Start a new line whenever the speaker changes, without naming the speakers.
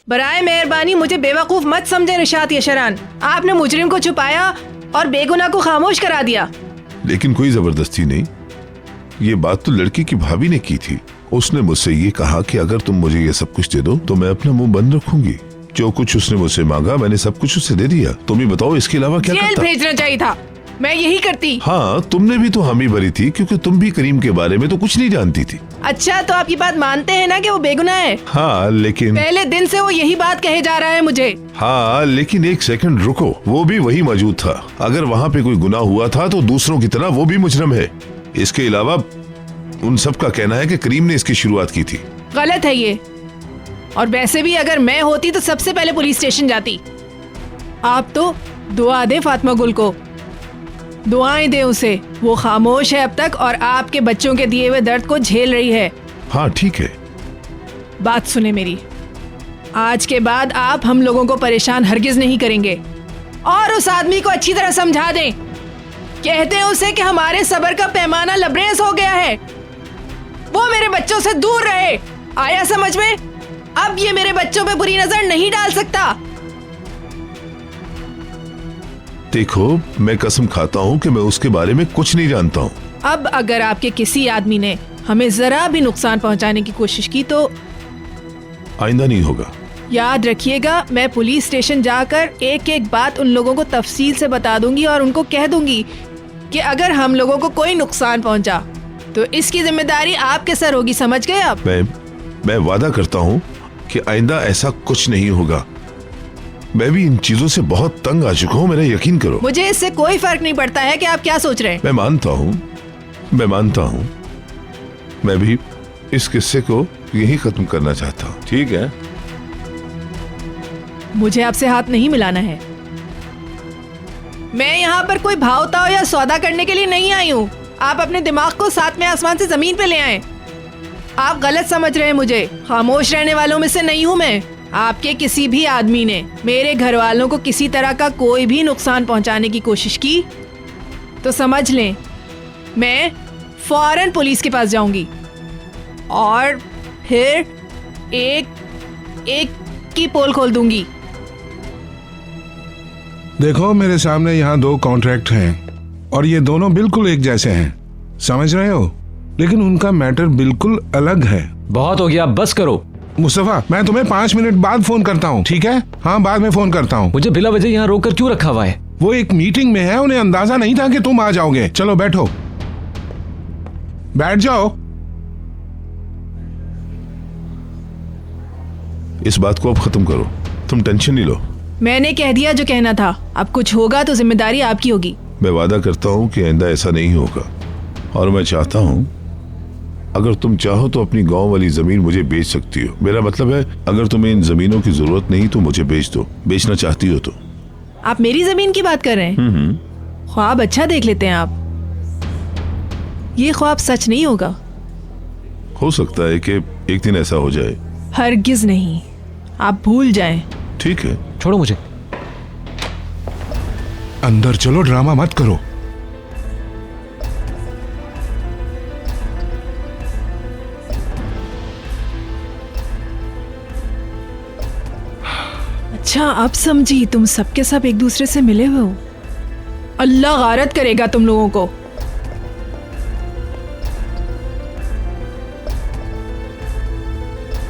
बराए मेहरबानी मुझे बेवकूफ मत समझे निशात यशरान। आपने मुजरिम को छुपाया और बेगुनाह को खामोश करा दिया।
लेकिन कोई जबरदस्ती नहीं, ये बात तो लड़की की भाभी ने की थी। उसने मुझसे ये कहा कि अगर तुम मुझे ये सब कुछ दे दो तो मैं अपना मुंह बंद रखूंगी। जो कुछ उसने मुझसे मांगा मैंने सब कुछ उसे दे दिया। तुम ही बताओ इसके अलावा क्या
जेल
करता?
भेजना चाहिए था, मैं यही करती।
हाँ, तुमने भी तो हामी भरी थी क्योंकि तुम भी करीम के बारे में तो कुछ नहीं जानती थी।
अच्छा, तो आप ये बात मानते हैं ना कि वो बेगुनाह है?
हाँ लेकिन
पहले दिन से वो यही बात कहे जा रहा है मुझे।
हाँ लेकिन एक सेकंड रुको, वो भी वही मौजूद था। अगर वहाँ पे कोई गुनाह हुआ था तो दूसरों की तरह वो भी मुजरम है। इसके अलावा उन सब का कहना है कि करीम ने इसकी शुरुआत की थी।
गलत है ये। और वैसे भी अगर मैं होती तो सबसे पहले पुलिस स्टेशन जाती। आप तो दुआ दे फातिमा गुल को, दुआएं दे उसे। वो खामोश है अब तक और आपके बच्चों के दिए हुए दर्द को झेल रही है।
हाँ ठीक है।
बात सुने मेरी, आज के बाद आप हम लोगों को परेशान हरगिज नहीं करेंगे। और उस आदमी को अच्छी तरह समझा दें, कहते हैं उसे कि हमारे सब्र का पैमाना लबरेज हो गया है, वो मेरे बच्चों से दूर रहे। आया समझ में? अब ये मेरे बच्चों पे बुरी नजर नहीं डाल सकता।
देखो, मैं कसम खाता हूँ कि मैं उसके बारे में कुछ नहीं जानता हूँ।
अब अगर आपके किसी आदमी ने हमें जरा भी नुकसान पहुंचाने की कोशिश की तो
आइंदा नहीं होगा।
याद रखिएगा, मैं पुलिस स्टेशन जाकर एक एक बात उन लोगों को तफसील से बता दूंगी और उनको कह दूंगी कि अगर हम लोगों को कोई नुकसान पहुंचा तो इसकी जिम्मेदारी आपके सर होगी। समझ गए आप?
मैं वादा करता हूँ कि आइंदा ऐसा कुछ नहीं होगा। मैं भी इन चीजों से बहुत तंग आ चुका हूँ, मेरा यकीन करो।
मुझे इससे कोई फर्क नहीं पड़ता है कि आप क्या सोच रहे हैं।
मैं मानता हूँ, मैं भी इस किस्से को यही खत्म करना चाहता हूँ। ठीक है,
मुझे आपसे हाथ नहीं मिलाना है। मैं यहाँ पर कोई भाव-ताव या सौदा करने के लिए नहीं आई हूँ। आप अपने दिमाग को सातवें आसमान से जमीन पे ले आए। आप गलत समझ रहे हैं मुझे। खामोश रहने वालों में से नहीं हूँ मैं। आपके किसी भी आदमी ने मेरे घर वालों को किसी तरह का कोई भी नुकसान पहुंचाने की कोशिश की तो समझ लें मैं फौरन पुलिस के पास जाऊंगी और फिर एक की पोल खोल दूंगी।
देखो, मेरे सामने यहाँ 2 कॉन्ट्रैक्ट हैं और ये दोनों बिल्कुल एक जैसे हैं, समझ रहे हो? लेकिन उनका मैटर बिल्कुल अलग है।
बहुत हो गया, बस करो।
मुस्तफा, मैं तुम्हें 5 मिनट बाद फोन करता हूँ, ठीक है? हाँ, बाद में फोन करता हूँ।
मुझे बिला वजह यहाँ रोक कर क्यों रखा हुआ है?
वो एक मीटिंग में है, उन्हें अंदाजा नहीं था कि तुम आ जाओगे। चलो बैठो, बैठ जाओ।
इस बात को अब खत्म करो, तुम टेंशन नहीं लो।
मैंने कह दिया जो कहना था। अब कुछ होगा तो जिम्मेदारी आपकी होगी।
मैं वादा करता हूँ कि आइंदा ऐसा नहीं होगा। और मैं चाहता हूँ अगर तुम चाहो तो अपनी गांव वाली जमीन मुझे बेच सकती हो। मेरा मतलब है अगर तुम्हें इन जमीनों की जरूरत नहीं तो मुझे बेच दो, बेचना चाहती हो तो।
आप मेरी जमीन की बात कर रहे हैं? ख्वाब अच्छा देख लेते हैं आप। ये ख्वाब सच नहीं होगा।
हो सकता है कि एक दिन ऐसा हो जाए।
हरगिज नहीं, आप भूल जाएं।
ठीक है,
छोड़ो मुझे।
अंदर चलो, ड्रामा मत करो।
अच्छा, अब समझी। तुम सबके सब एक दूसरे से मिले हुए हो। अल्लाह गारत करेगा तुम लोगों को।